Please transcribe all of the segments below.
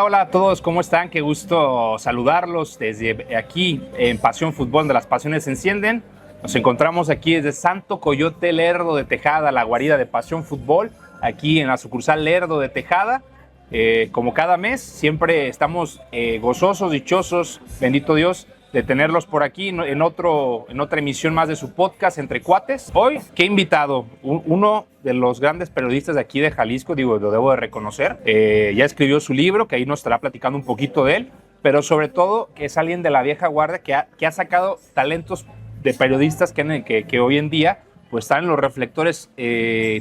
Hola a todos, ¿cómo están? Qué gusto saludarlos desde aquí en Pasión Fútbol, donde las pasiones se encienden. Nos encontramos aquí desde Santo Coyote Lerdo de Tejada, la guarida de Pasión Fútbol, aquí en la sucursal Lerdo de Tejada. Como cada mes, siempre estamos gozosos, dichosos, bendito Dios, de tenerlos por aquí en otra emisión más de su podcast Entre Cuates. Hoy, ¿qué invitado? Uno de los grandes periodistas de aquí de Jalisco, digo, lo debo de reconocer. Ya escribió su libro, que ahí nos estará platicando un poquito de él, pero sobre todo que es alguien de la vieja guardia que ha sacado talentos de periodistas que hoy en día pues están en los reflectores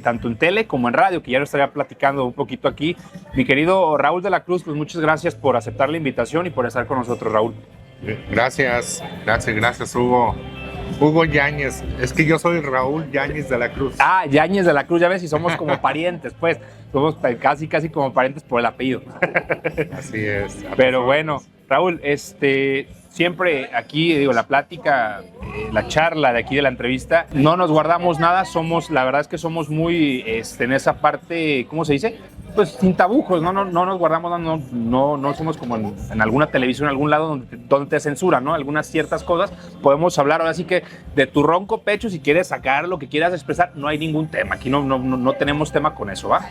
tanto en tele como en radio, que ya lo estaría platicando un poquito aquí. Mi querido Raúl de la Cruz, pues muchas gracias por aceptar la invitación y por estar con nosotros, Raúl. Gracias, Hugo. Hugo Yáñez, es que yo soy Raúl Yáñez de la Cruz. Ah, Yáñez de la Cruz, ya ves, y somos como parientes, pues, somos casi como parientes por el apellido. Así es. Pero bueno, Raúl, siempre aquí, digo, la plática, la charla de aquí de la entrevista, no nos guardamos nada, la verdad es que somos muy, en esa parte, ¿cómo se dice? Pues sin tabujos, no nos guardamos nada, no somos como en alguna televisión, en algún lado donde te censuran, ¿no? Algunas ciertas cosas, podemos hablar ahora sí que de tu ronco pecho, si quieres sacar lo que quieras expresar, no hay ningún tema, aquí no tenemos tema con eso, ¿va?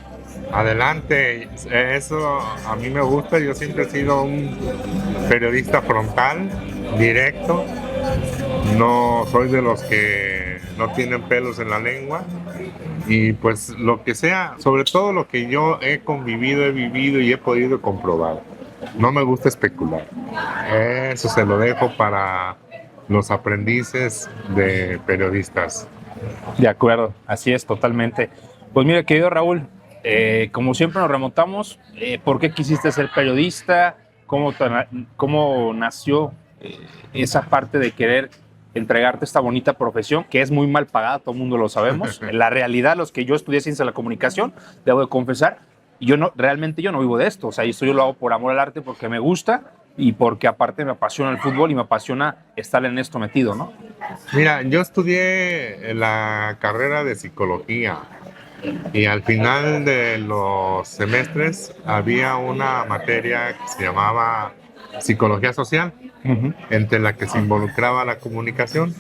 Adelante, eso a mí me gusta, yo siempre he sido un periodista frontal, directo, no soy de los que no tienen pelos en la lengua y pues lo que sea, sobre todo lo que yo he convivido, he vivido y he podido comprobar, no me gusta especular, eso se lo dejo para los aprendices de periodistas. De acuerdo, así es, totalmente. Pues mira, querido Raúl, como siempre nos remontamos, ¿por qué quisiste ser periodista? ¿Cómo nació esa parte de querer entregarte esta bonita profesión, que es muy mal pagada, todo el mundo lo sabemos? En la realidad, los que yo estudié ciencia de la comunicación, debo de confesar, realmente yo no vivo de esto, o sea, esto yo lo hago por amor al arte, porque me gusta y porque aparte me apasiona el fútbol y me apasiona estar en esto metido, ¿no? Mira, yo estudié la carrera de psicología. Y al final de los semestres había una materia que se llamaba psicología social, entre la que se involucraba la comunicación.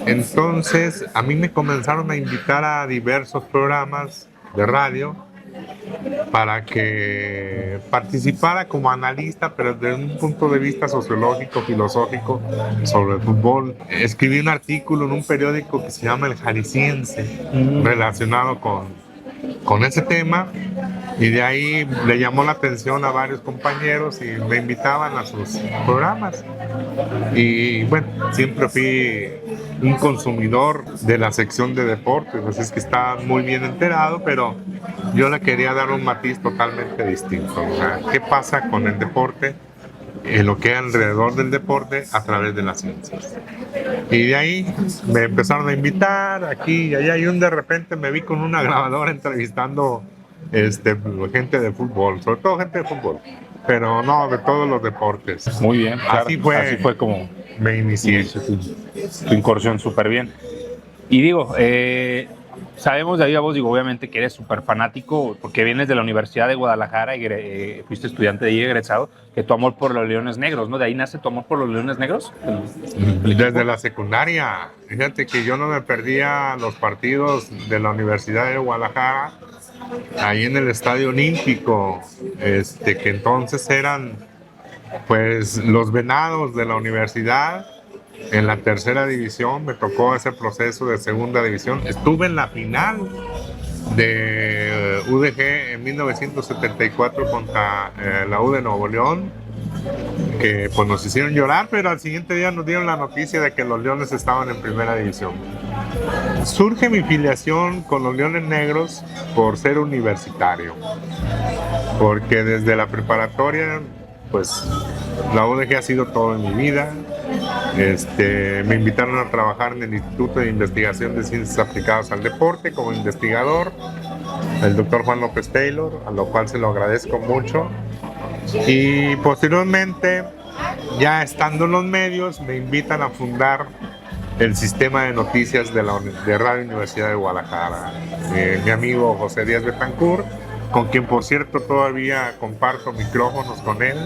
Entonces a mí me comenzaron a invitar a diversos programas de radio para que participara como analista, pero desde un punto de vista sociológico, filosófico, sobre el fútbol. Escribí un artículo en un periódico que se llama El Jalisciense, relacionado con ese tema, y de ahí le llamó la atención a varios compañeros y me invitaban a sus programas. Y bueno, siempre fui un consumidor de la sección de deportes, así es que estaba muy bien enterado, pero yo le quería dar un matiz totalmente distinto. O sea, ¿qué pasa con el deporte? Lo que hay alrededor del deporte a través de las ciencias. Y de ahí me empezaron a invitar aquí y allá, y de repente me vi con una grabadora entrevistando gente de fútbol, sobre todo gente de fútbol, pero no, de todos los deportes. Muy bien, claro. Así fue como me inicié. Tu incursión, súper bien. Y digo, sabemos de ahí a vos, digo, obviamente que eres súper fanático, porque vienes de la Universidad de Guadalajara y fuiste estudiante de ahí egresado, que tu amor por los Leones Negros, ¿no? ¿De ahí nace tu amor por los Leones Negros? Desde la secundaria. Fíjate que yo no me perdía los partidos de la Universidad de Guadalajara, ahí en el Estadio Olímpico, que entonces eran pues los Venados de la universidad. En la tercera división me tocó ese proceso de segunda división. Estuve en la final de UDG en 1974 contra la U de Nuevo León, que pues nos hicieron llorar, pero al siguiente día nos dieron la noticia de que los Leones estaban en primera división. Surge mi filiación con los Leones Negros por ser universitario, porque desde la preparatoria pues la UDG ha sido todo en mi vida. Me invitaron a trabajar en el Instituto de Investigación de Ciencias Aplicadas al Deporte como investigador, el doctor Juan López Taylor, a lo cual se lo agradezco mucho. Y posteriormente, ya estando en los medios, me invitan a fundar el sistema de noticias de Radio Universidad de Guadalajara. Mi amigo José Díaz Betancourt con quien por cierto todavía comparto micrófonos con él.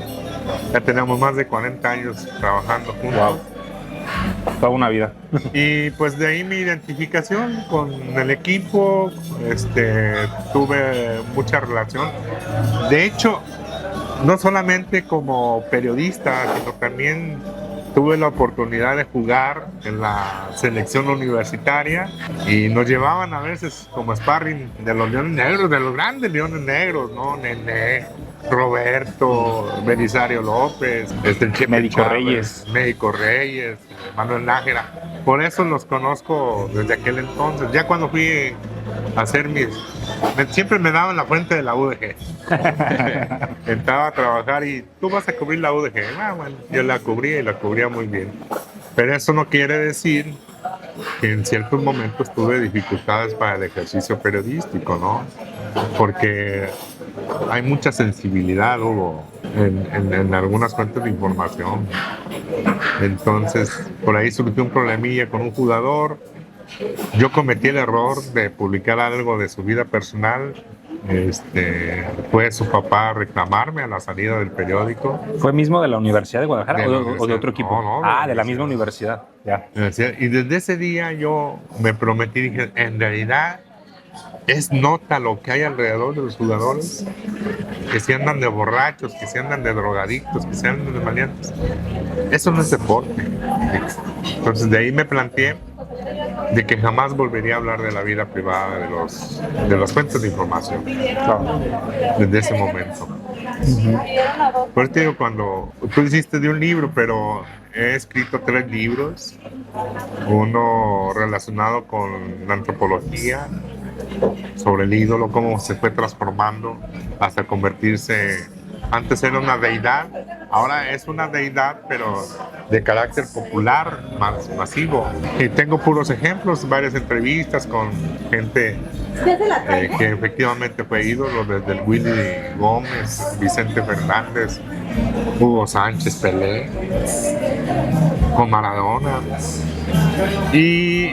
Ya tenemos más de 40 años trabajando juntos. Wow. Toda una vida. Y pues de ahí mi identificación con el equipo, tuve mucha relación. De hecho, no solamente como periodista, sino también tuve la oportunidad de jugar en la selección universitaria y nos llevaban a veces como sparring de los Leones Negros, de los grandes Leones Negros, ¿no? Nené, Roberto, Belisario López, el Chepe Médico Chávez, Reyes. Médico Reyes, Manuel Nájera. Por eso los conozco desde aquel entonces. Ya cuando fui a hacer siempre me daban la fuente de la UDG. Entraba a trabajar y tú vas a cubrir la UDG. Bueno, yo la cubría y la cubría muy bien. Pero eso no quiere decir que en ciertos momentos tuve dificultades para el ejercicio periodístico, ¿no? Porque hay mucha sensibilidad, Hugo, en algunas fuentes de información. Entonces, por ahí surgió un problemilla con un jugador. Yo cometí el error de publicar algo de su vida personal. Fue su papá a reclamarme a la salida del periódico. ¿Fue mismo de la Universidad de Guadalajara De la o de otro equipo? No, De la misma universidad. Ya. Y desde ese día yo me prometí, dije, en realidad es nota lo que hay alrededor de los jugadores, que se andan de borrachos, que se andan de drogadictos, que se andan de maleantes. Eso no es deporte. Entonces de ahí me planteé de que jamás volvería a hablar de la vida privada de las fuentes de información. Claro. Desde ese momento. Por eso te digo, cuando tú hiciste de un libro, pero he escrito 3 libros, uno relacionado con la antropología, sobre el ídolo, cómo se fue transformando hasta convertirse. Antes era una deidad, ahora es una deidad, pero de carácter popular, más masivo. Y tengo puros ejemplos, varias entrevistas con gente que efectivamente fue ídolo, desde el Willy Gómez, Vicente Fernández, Hugo Sánchez, Pelé, con Maradona. Y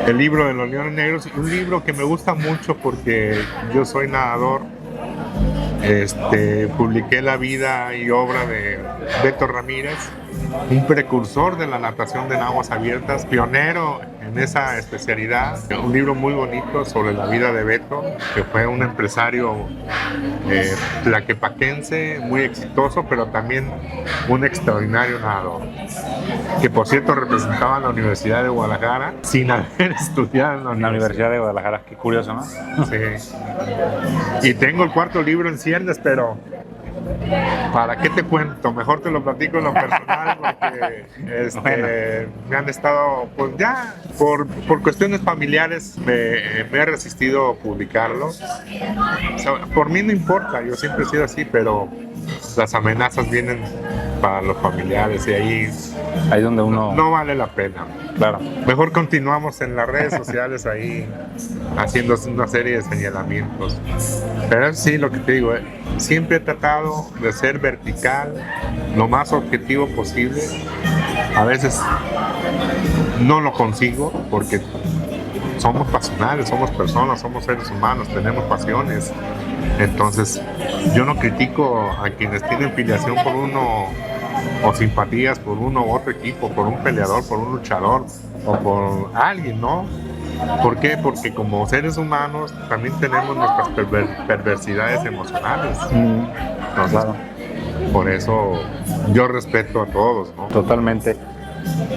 el libro de los Leones Negros, un libro que me gusta mucho porque yo soy nadador. Publiqué la vida y obra de Beto Ramírez, un precursor de la natación en aguas abiertas, pionero en esa especialidad. Un libro muy bonito sobre la vida de Beto, que fue un empresario tlaquepaquense, muy exitoso, pero también un extraordinario nadador, que por cierto representaba a la Universidad de Guadalajara sin haber estudiado en la Universidad de Guadalajara. Qué curioso, ¿no? Sí. Y tengo el 4 libro en ciernes, pero ¿para qué te cuento? Mejor te lo platico en lo personal, porque bueno, me han estado, pues ya, por cuestiones familiares me he resistido a publicarlo. O sea, por mí no importa, yo siempre he sido así, pero las amenazas vienen para los familiares y ahí donde uno no vale la pena. Claro. Mejor continuamos en las redes sociales ahí haciendo una serie de señalamientos. Pero sí, lo que te digo, siempre he tratado de ser vertical, lo más objetivo posible. A veces no lo consigo porque somos pasionales, somos personas, somos seres humanos, tenemos pasiones. Entonces, yo no critico a quienes tienen filiación por uno o simpatías por uno u otro equipo, por un peleador, por un luchador o por alguien, ¿no? ¿Por qué? Porque como seres humanos también tenemos nuestras perversidades emocionales. Entonces, claro, por eso yo respeto a todos, ¿no? Totalmente.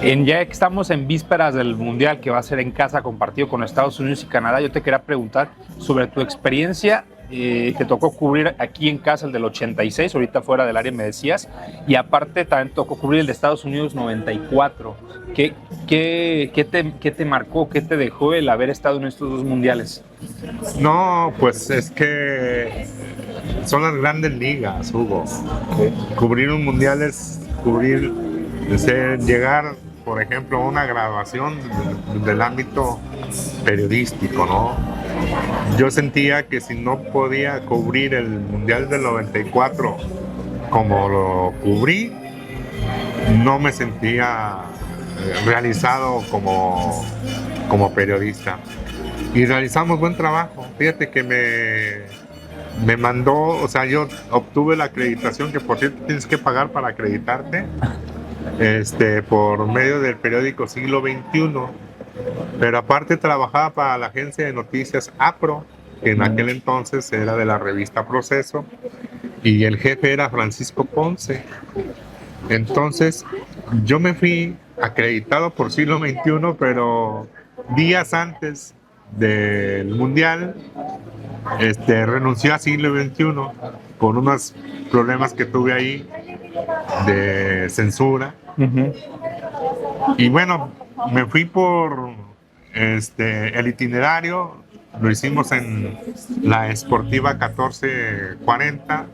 Ya que estamos en vísperas del Mundial, que va a ser en casa compartido con Estados Unidos y Canadá, yo te quería preguntar sobre tu experiencia. Te tocó cubrir aquí en casa el del 86, ahorita fuera del área me decías, y aparte también tocó cubrir el de Estados Unidos 94. ¿Qué te marcó, qué te dejó el haber estado en estos 2 mundiales? No, pues es que son las grandes ligas, Hugo. Okay. Cubrir un mundial es llegar, por ejemplo, a una graduación del ámbito periodístico, ¿no? Yo sentía que si no podía cubrir el Mundial del 94 como lo cubrí, no me sentía realizado como periodista. Y realizamos buen trabajo. Fíjate que me mandó, o sea, yo obtuve la acreditación, que por cierto tienes que pagar para acreditarte, por medio del periódico Siglo XXI. Pero aparte trabajaba para la agencia de noticias APRO, que en aquel entonces era de la revista Proceso, y el jefe era Francisco Ponce. Entonces yo me fui acreditado por Siglo XXI, pero días antes del Mundial, renuncié a Siglo XXI por unos problemas que tuve ahí de censura. Y bueno, me fui por el itinerario, lo hicimos en la Esportiva 1440,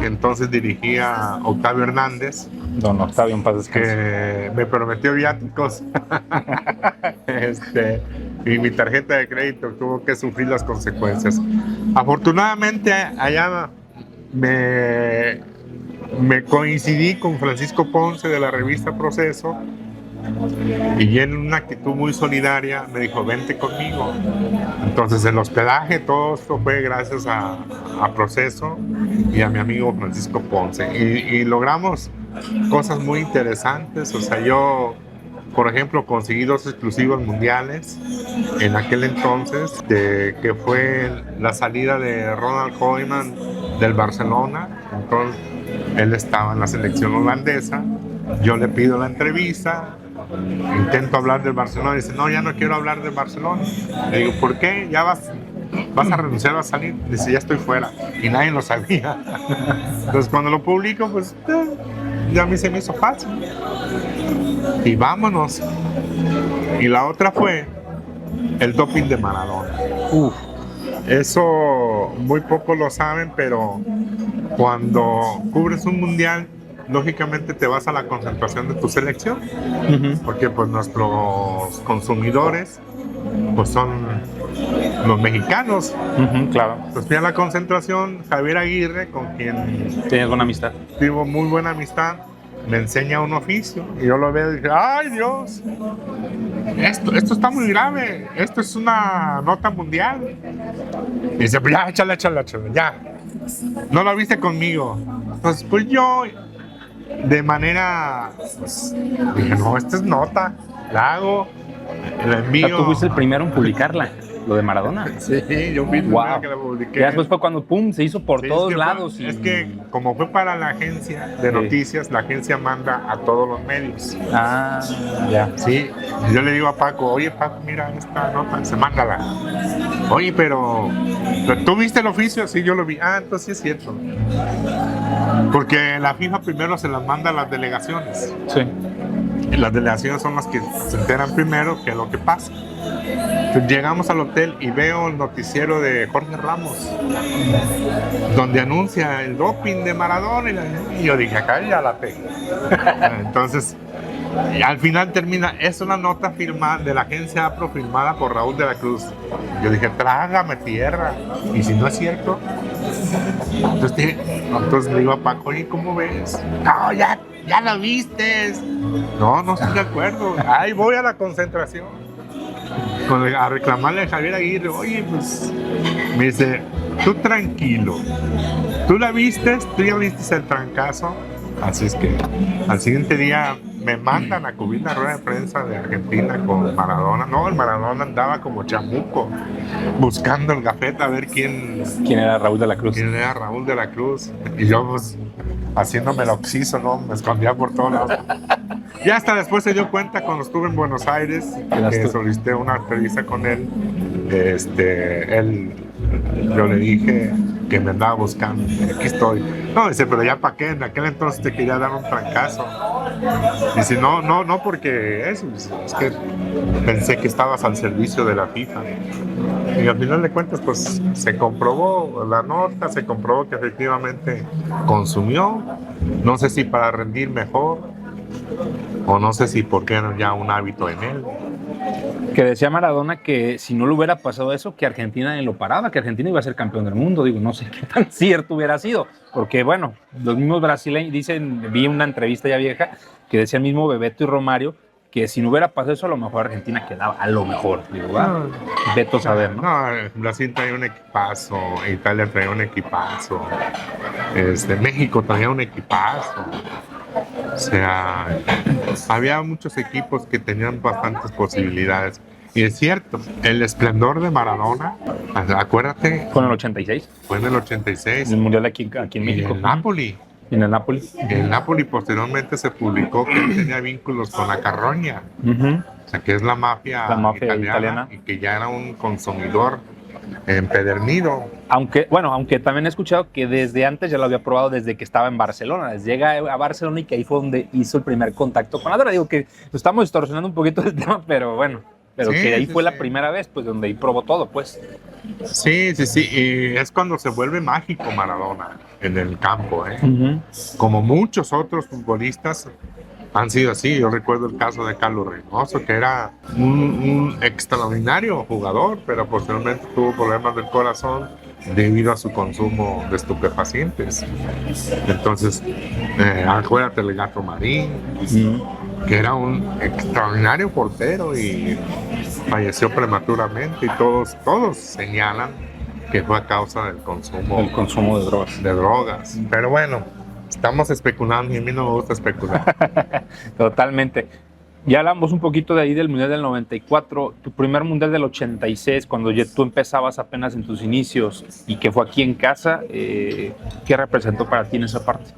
que entonces dirigía Octavio Hernández. Don Octavio, en paz descanse. Que me prometió viáticos. Y mi tarjeta de crédito tuvo que sufrir las consecuencias. Afortunadamente, allá me coincidí con Francisco Ponce de la revista Proceso, y en una actitud muy solidaria me dijo, vente conmigo. Entonces el hospedaje, todo esto fue gracias a Proceso y a mi amigo Francisco Ponce, y logramos cosas muy interesantes. O sea, yo, por ejemplo, conseguí 2 exclusivos mundiales en aquel entonces, que fue la salida de Ronald Koeman del Barcelona. Entonces él estaba en la selección holandesa, yo le pido la entrevista, intento hablar del Barcelona, y dice, no, ya no quiero hablar del Barcelona. Le digo, ¿por qué? ¿Ya vas a renunciar, vas a salir? Dice, ya estoy fuera, y nadie lo sabía. Entonces cuando lo publico, pues ya a mí se me hizo fácil, y vámonos. Y la otra fue el doping de Maradona. Eso muy pocos lo saben, pero cuando cubres un mundial, lógicamente te vas a la concentración de tu selección, porque pues nuestros consumidores pues son los mexicanos. Claro. Pues fui a la concentración, Javier Aguirre, con quien ¿Tienes buena amistad? tuvo muy buena amistad, me enseña un oficio, y yo lo veo y dije, ¡ay, Dios! Esto está muy grave, esto es una nota mundial. Y dice, pues ya, échale, ya. No lo viste conmigo. Entonces, pues yo, de manera, pues, dije, no, esta es nota, la hago, la envío. O sea, tú fuiste el primero en publicarla, lo de Maradona. Sí, yo fui el primero que la publiqué. Y después fue cuando, pum, se hizo por todos lados. Es que, como fue para la agencia de noticias, la agencia manda a todos los medios. Ah, ya. Sí, yo le digo a Paco, oye, Paco, mira esta nota, se mándala. Oye, pero ¿tú viste el oficio? Sí, yo lo vi. Ah, entonces sí es cierto. Porque la FIFA primero se las manda a las delegaciones. Sí. Y las delegaciones son las que se enteran primero qué es lo que pasa. Entonces, llegamos al hotel y veo el noticiero de Jorge Ramos, donde anuncia el doping de Maradona, y yo dije, acá ya la tengo. Entonces, y al final termina, es una nota firmada de la agencia APRO, firmada por Raúl de la Cruz. Yo dije, trágame tierra, y si no es cierto. Entonces le digo a Paco, oye, ¿cómo ves? No, ya la viste. No estoy de acuerdo. Ahí voy a la concentración a reclamarle a Javier Aguirre. Oye, pues, me dice, tú tranquilo, tú la viste, tú ya viste el trancazo. Así es que al siguiente día me mandan a cubrir la rueda de prensa de Argentina con Maradona. No, el Maradona andaba como chamuco buscando el gafete a ver quién era Raúl de la Cruz. ¿Quién era Raúl de la Cruz? Y yo, pues, haciéndome el oxiso, ¿no? Me escondía por todos lados. Y hasta después se dio cuenta cuando estuve en Buenos Aires, que solicité una entrevista con él. Yo le dije que me andaba buscando. Aquí estoy. No, dice, pero ya para qué, en aquel entonces te quería dar un trancazo. Dice, no, porque eso, es que pensé que estabas al servicio de la FIFA. Y al final de cuentas, pues se comprobó la nota, se comprobó que efectivamente consumió. No sé si para rendir mejor, o no sé si porque era ya un hábito en él. Que decía Maradona que si no le hubiera pasado eso, que Argentina ni lo paraba, que Argentina iba a ser campeón del mundo. Digo, no sé qué tan cierto hubiera sido, porque bueno, los mismos brasileños dicen, vi una entrevista ya vieja, que decía el mismo Bebeto y Romario, que si no hubiera pasado eso, a lo mejor Argentina quedaba, a lo mejor, digo, ¿va? Veto a saber, ¿no? No, Brasil traía un equipazo, Italia traía un equipazo, México traía un equipazo. O sea, había muchos equipos que tenían bastantes posibilidades. Y es cierto, el esplendor de Maradona, acuérdate, Fue en el 86, fue en el 86, el Mundial aquí en y México. el Napoli. En el Napoli. El Napoli posteriormente se publicó que él tenía vínculos con la Carroña, Uh-huh. o sea, que es la mafia italiana, y que ya era un consumidor empedernido. Aunque también he escuchado que desde antes ya lo había probado desde que estaba en Barcelona. Llega a Barcelona y que ahí fue donde hizo el primer contacto con la droga. Digo que estamos distorsionando un poquito el tema, pero bueno. Pero Sí, que ahí sí, fue sí. la primera vez, pues, donde ahí probó todo, pues. Sí, y es cuando se vuelve mágico Maradona en el campo, ¿eh? Uh-huh. Como muchos otros futbolistas han sido así. Yo recuerdo el caso de Carlos Reynoso, que era un extraordinario jugador, pero posteriormente tuvo problemas del corazón debido a su consumo de estupefacientes. Entonces, acuérdate del Gato Marín, que era un extraordinario portero y falleció prematuramente, y todos señalan que fue a causa del consumo El consumo de drogas. de drogas. Pero bueno, estamos especulando y a mí no me gusta especular. Totalmente. Ya hablamos un poquito de ahí del Mundial del 94, tu primer Mundial del 86, cuando ya tú empezabas apenas en tus inicios y que fue aquí en casa, ¿qué representó para ti en esa parte?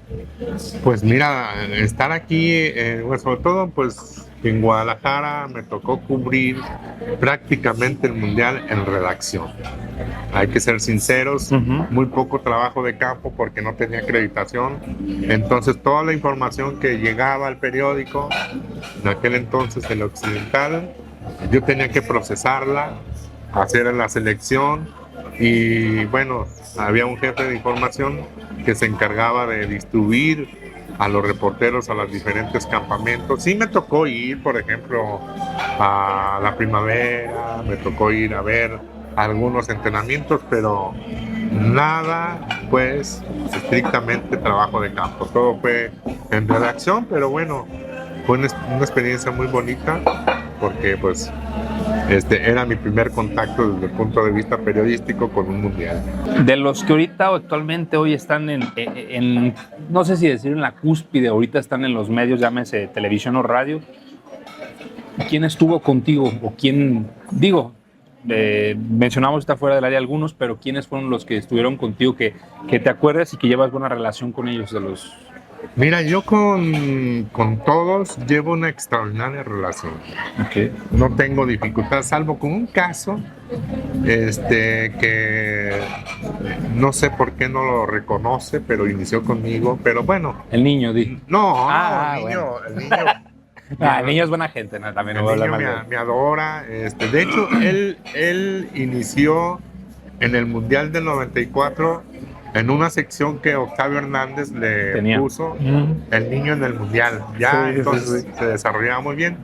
Pues mira, estar aquí, pues sobre todo pues en Guadalajara me tocó cubrir prácticamente el Mundial en redacción. Hay que ser sinceros, Uh-huh. muy poco trabajo de campo porque no tenía acreditación. Entonces toda la información que llegaba al periódico, en aquel entonces el Occidental, yo tenía que procesarla, hacer la selección, y bueno, había un jefe de información que se encargaba de distribuir a los reporteros a los diferentes campamentos. Sí me tocó ir, por ejemplo, a la primavera, me tocó ir a ver algunos entrenamientos, pero nada, pues, estrictamente trabajo de campo. Todo fue en redacción, pero bueno, fue una experiencia muy bonita porque, pues, era mi primer contacto desde el punto de vista periodístico con un mundial. De los que ahorita o actualmente hoy están no sé si decir en la cúspide, ahorita están en los medios, llámese televisión o radio, ¿quién estuvo contigo o quién, digo, mencionamos está fuera del área algunos, pero quiénes fueron los que estuvieron contigo que te acuerdas y que llevas buena relación con ellos de los... Mira, yo con todos llevo una extraordinaria relación. Okay. No tengo dificultad, salvo con un caso que no sé por qué no lo reconoce, pero inició conmigo. Pero bueno. El niño, di. No, Ah, el niño. El niño es buena gente, ¿no? También no voy a El hablar niño mal de me adora. De hecho, él inició en el Mundial del 94 en una sección que Octavio Hernández le puso, el niño en el Mundial. Ya, sí, entonces se desarrollaba muy bien.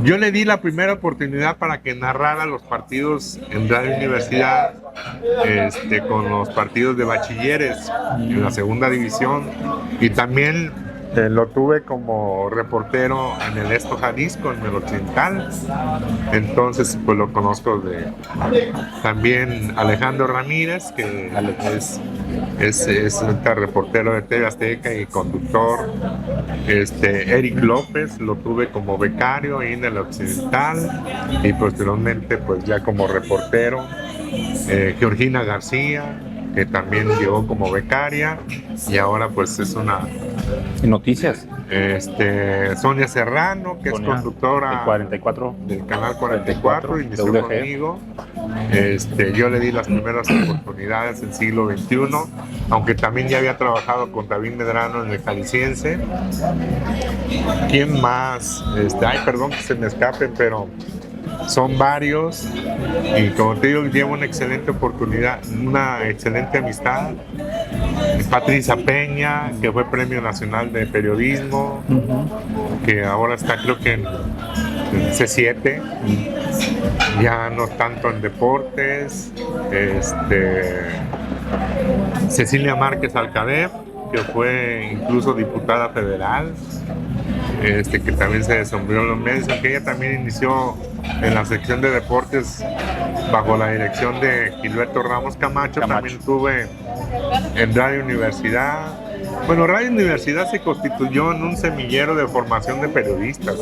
Yo le di la primera oportunidad para que narrara los partidos en Radio Universidad, con los partidos de bachilleres en la segunda división, y también lo tuve como reportero en el Esto Jalisco, en el Occidental. Entonces, pues lo conozco también Alejandro Ramírez, que es reportero de TV Azteca y conductor. Eric López lo tuve como becario ahí en el Occidental, y posteriormente pues ya como reportero. Georgina García, que también llegó como becaria y ahora pues es una... ¿En noticias? Sonia Serrano, que Sonia, es conductora del 44, del canal 44, inició WG. conmigo. Yo le di las primeras oportunidades en siglo XXI, aunque también ya había trabajado con David Medrano en el Jalisciense. ¿Quién más? Perdón que se me escapen, pero son varios, y como te digo, llevo una excelente oportunidad, una excelente amistad. Patricia Peña, que fue Premio Nacional de Periodismo, que ahora está creo que en C7, ya no tanto en deportes. Cecilia Márquez Alcader, que fue incluso diputada federal, que también se deslumbró en los medios, aunque ella también inició en la sección de deportes bajo la dirección de Gilberto Ramos Camacho. También estuve en Radio Universidad. Bueno, Radio Universidad se constituyó en un semillero de formación de periodistas,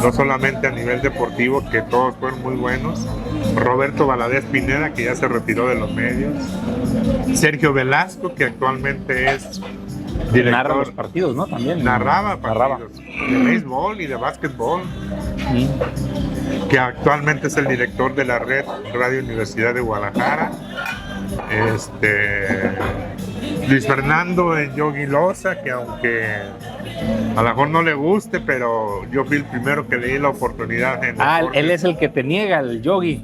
no solamente a nivel deportivo, que todos fueron muy buenos. Roberto Valadez Pineda, que ya se retiró de los medios. Sergio Velasco, que actualmente es director. Narra los partidos, ¿no? También. Narraba partidos de béisbol y de básquetbol. Que actualmente es el director de la red Radio Universidad de Guadalajara. Luis Fernando Yogi Loza, que aunque a lo mejor no le guste, pero yo fui el primero que le di la oportunidad en él es el que te niega, el Yogi.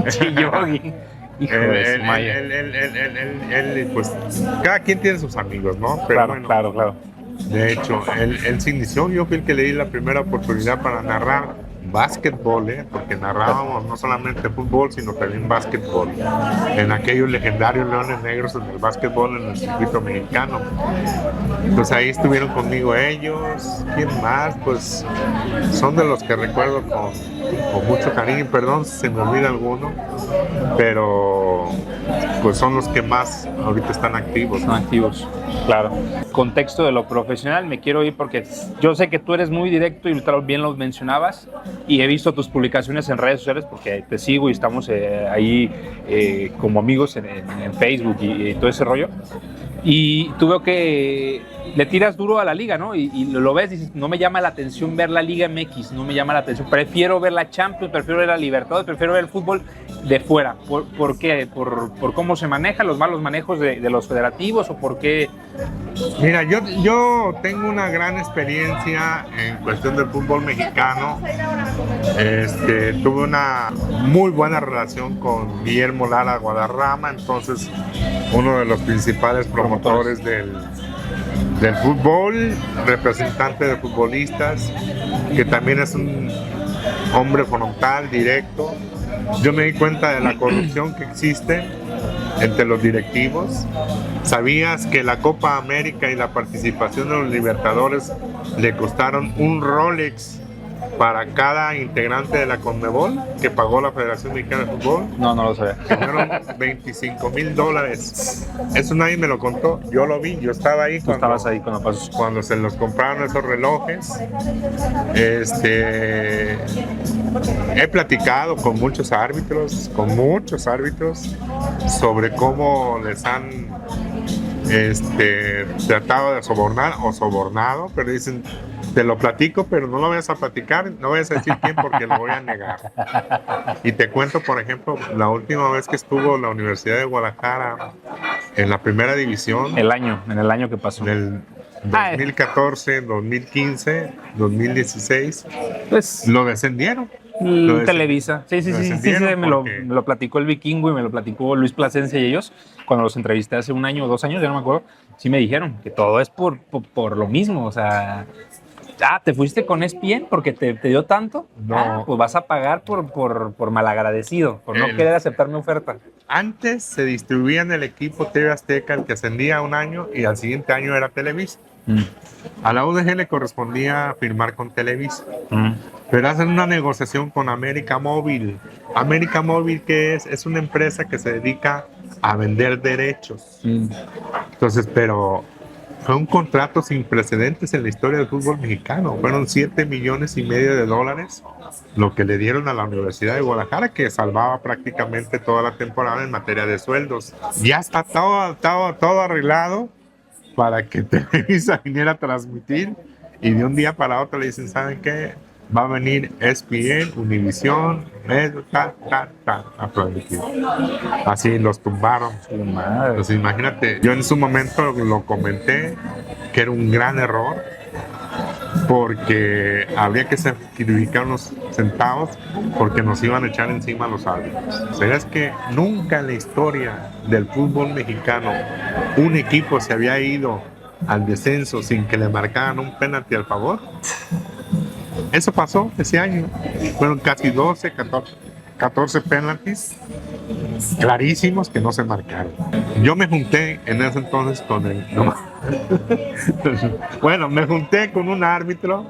Sí, Yogi. Hijo de su maya. Él, pues, cada quien tiene sus amigos, ¿no? Pero claro. De hecho, él se inició, yo fui el que le di la primera oportunidad para narrar básquetbol, porque narrábamos no solamente fútbol, sino también básquetbol, en aquellos legendarios Leones Negros en el básquetbol en el circuito mexicano. Pues ahí estuvieron conmigo ellos. ¿Quién más? Pues son de los que recuerdo con mucho cariño. Perdón si se me olvida alguno, pero pues son los que más ahorita están activos. Están activos, claro. Contexto de lo profesional, me quiero ir porque yo sé que tú eres muy directo y bien lo mencionabas, y he visto tus publicaciones en redes sociales porque te sigo y estamos ahí como amigos en Facebook y todo ese rollo. Y tú veo que le tiras duro a la liga, ¿no? Y lo ves y dices, no me llama la atención ver la Liga MX, no me llama la atención. Prefiero ver la Champions, prefiero ver la Libertadores, prefiero ver el fútbol de fuera. ¿Por qué? ¿Por cómo se maneja, los malos manejos de los federativos o por qué? Mira, yo tengo una gran experiencia en cuestión del fútbol mexicano. Tuve una muy buena relación con Guillermo Lara Guadarrama, entonces uno de los principales promotores del fútbol, representante de futbolistas, que también es un hombre frontal, directo. Yo me di cuenta de la corrupción que existe entre los directivos. ¿Sabías que la Copa América y la participación de los Libertadores le costaron un Rolex para cada integrante de la CONMEBOL que pagó la Federación Mexicana de Fútbol? No lo sabía. Fueron $25,000. Eso nadie me lo contó. Yo lo vi, yo estaba ahí. Estabas ahí cuando pasó. Cuando se los compraron esos relojes. He platicado con muchos árbitros, sobre cómo les han tratado de sobornar o sobornado, pero dicen, te lo platico, pero no lo vayas a platicar, no vayas a decir quién porque lo voy a negar. Y te cuento, por ejemplo, la última vez que estuvo la Universidad de Guadalajara en la primera división. En el año que pasó. En el 2014, 2015, 2016, pues, lo descendieron. Televisa. Sí, me lo platicó el Vikingo y me lo platicó Luis Plasencia y ellos, cuando los entrevisté hace 1 año o 2 años, ya no me acuerdo, sí me dijeron que todo es por lo mismo, o sea, ¿te fuiste con ESPN porque te dio tanto? No. Pues vas a pagar por malagradecido, por no querer aceptar mi oferta. Antes se distribuía en el equipo TV Azteca, el que ascendía 1 año y al siguiente año era Televisa. A la UDG le correspondía firmar con Televisa, pero hacen una negociación con América Móvil. América Móvil, ¿qué es? Es una empresa que se dedica a vender derechos. Entonces, pero fue un contrato sin precedentes en la historia del fútbol mexicano. Fueron $7,5 millones lo que le dieron a la Universidad de Guadalajara, que salvaba prácticamente toda la temporada en materia de sueldos. Ya está todo arreglado para que Televisa viniera a transmitir, y de un día para otro le dicen, ¿saben qué? Va a venir ESPN, Univisión, a transmitir. Así los tumbaron. Entonces imagínate, yo en su momento lo comenté, que era un gran error, porque habría que sacrificar unos centavos porque nos iban a echar encima los árbitros. O sea, es que nunca en la historia del fútbol mexicano un equipo se había ido al descenso sin que le marcaran un penalti al favor. Eso pasó ese año. Fueron casi 12, 14. 14 penaltis clarísimos que no se marcaron. Yo me junté en ese entonces con el... no, bueno, me junté con un árbitro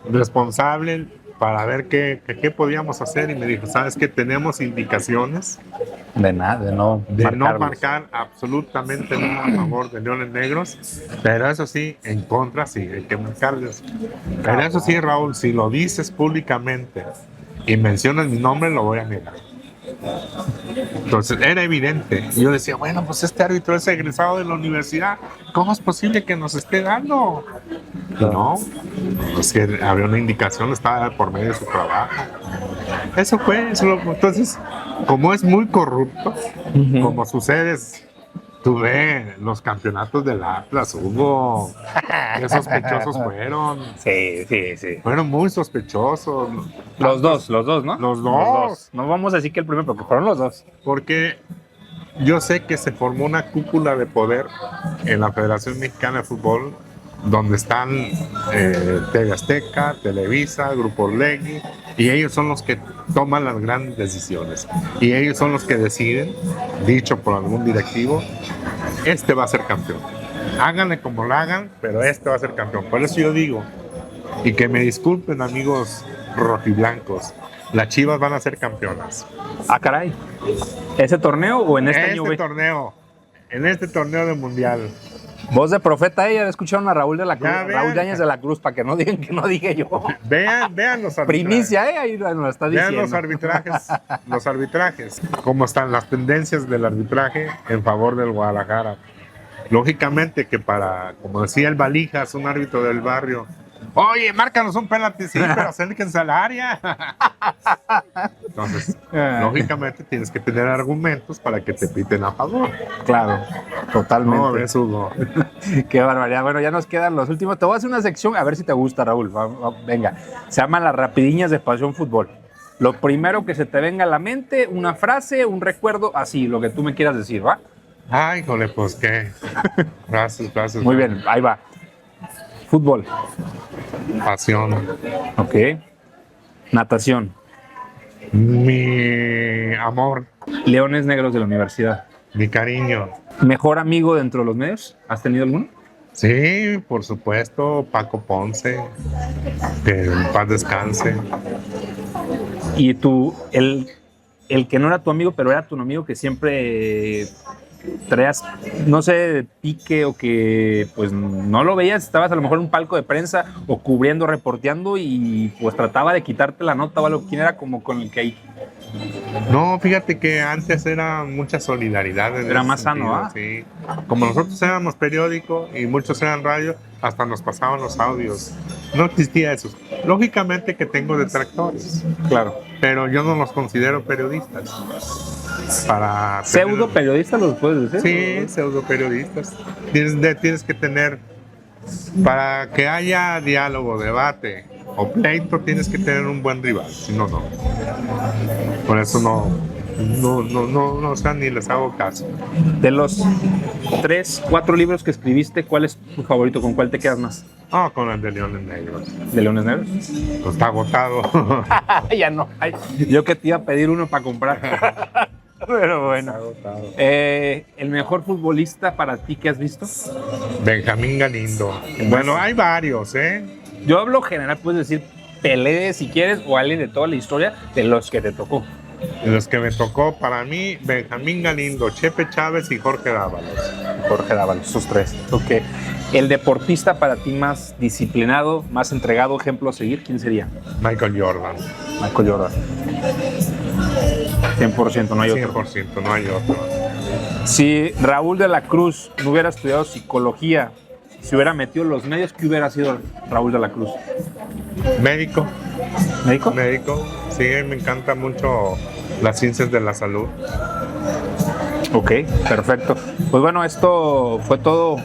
responsable para ver qué podíamos hacer y me dijo, ¿sabes qué? Tenemos indicaciones De nada, de no de no marcarlos. marcar absolutamente nada a favor de Leones Negros, pero eso sí, en contra sí, hay que marcarles. Pero eso sí, Raúl, si lo dices públicamente y mencionas mi nombre, lo voy a negar. Entonces era evidente. Y yo decía, bueno, pues este árbitro es egresado de la universidad, ¿cómo es posible que nos esté dando? Y no, es que había una indicación, estaba por medio de su trabajo. Eso fue, entonces, como es muy corrupto, como sucede, tú ves los campeonatos del Atlas, hubo, qué sospechosos fueron, Sí, sí, sí. fueron muy sospechosos. Los dos, ¿no? Los dos. No vamos a decir que el primero, porque fueron los dos. Porque yo sé que se formó una cúpula de poder en la Federación Mexicana de Fútbol, donde están TV Azteca, Televisa, Grupo Orlegui, y ellos son los que toman las grandes decisiones. Y ellos son los que deciden, dicho por algún directivo, este va a ser campeón. Háganle como lo hagan, pero este va a ser campeón. Por eso yo digo, y que me disculpen amigos rojiblancos, las Chivas van a ser campeonas. Ah, caray. ¿Ese torneo o en este año? En este torneo de mundial. Voz de profeta, ya escucharon a Raúl de la Cruz, Ya, vean. Raúl Yáñez de la Cruz, para que no digan que no dije yo. Vean los arbitrajes. Primicia, ahí nos lo está Vean diciendo. los arbitrajes, cómo están las tendencias del arbitraje en favor del Guadalajara. Lógicamente que como decía el Valijas, un árbitro del barrio, oye, márcanos un penalti, sí, pero acérquense al área. Entonces, lógicamente tienes que tener argumentos para que te piten a favor. Claro, totalmente. No, ves, Hugo. Qué barbaridad. Bueno, ya nos quedan los últimos. Te voy a hacer una sección, a ver si te gusta, Raúl. Venga, se llama Las Rapidiñas de Pasión Fútbol. Lo primero que se te venga a la mente, una frase, un recuerdo, así, lo que tú me quieras decir, ¿va? Ay, híjole, pues qué. Gracias. Muy bien, ahí va. Fútbol. Pasión. Ok. Natación. Mi amor, Leones Negros de la universidad. mi cariño. ¿Mejor amigo dentro de los medios? ¿Has tenido alguno? Sí, por supuesto, Paco Ponce, que en paz descanse. Y tú, el que no era tu amigo, pero era tu amigo que siempre traías, no sé, pique o que pues no lo veías, estabas a lo mejor en un palco de prensa o cubriendo, reporteando y pues trataba de quitarte la nota o algo. ¿Quién era como con el que ahí? No, fíjate que antes era mucha solidaridad. Era más sano, ¿ah? Sí. Como nosotros éramos periódico y muchos eran radio, hasta nos pasaban los audios. No existía eso. Lógicamente que tengo detractores, Claro. pero yo no los considero periodistas. ¿Pseudo periodistas los puedes decir? Sí, pseudo periodistas. Tienes que tener, para que haya diálogo, debate o pleito, tienes que tener un buen rival, si no, no. Por eso no, o sea, ni les hago caso. De los 3, 4 libros que escribiste, ¿cuál es tu favorito? ¿Con cuál te quedas más? No, con el de Leones Negros. ¿De Leones Negros? Pues está agotado. Ya no. Ay, yo que te iba a pedir uno para comprar. Pero bueno. Está agotado. ¿El mejor futbolista para ti que has visto? Benjamín Galindo. Bueno, hay varios, ¿eh? Yo hablo general, puedes decir Pelé si quieres o alguien de toda la historia de los que te tocó. De los que me tocó, para mí, Benjamín Galindo, Chepe Chávez y Jorge Dávalos. Jorge Dávalos, esos 3. Ok. El deportista para ti más disciplinado, más entregado, ejemplo a seguir, ¿quién sería? Michael Jordan. Michael Jordan. 100%, no hay otro. 100%, no hay otro. Si Raúl de la Cruz no hubiera estudiado psicología, si hubiera metido en los medios, ¿qué hubiera sido Raúl de la Cruz? Médico. ¿Médico? Médico. Sí, me encanta mucho las ciencias de la salud. Ok, perfecto. Pues bueno, esto fue todo.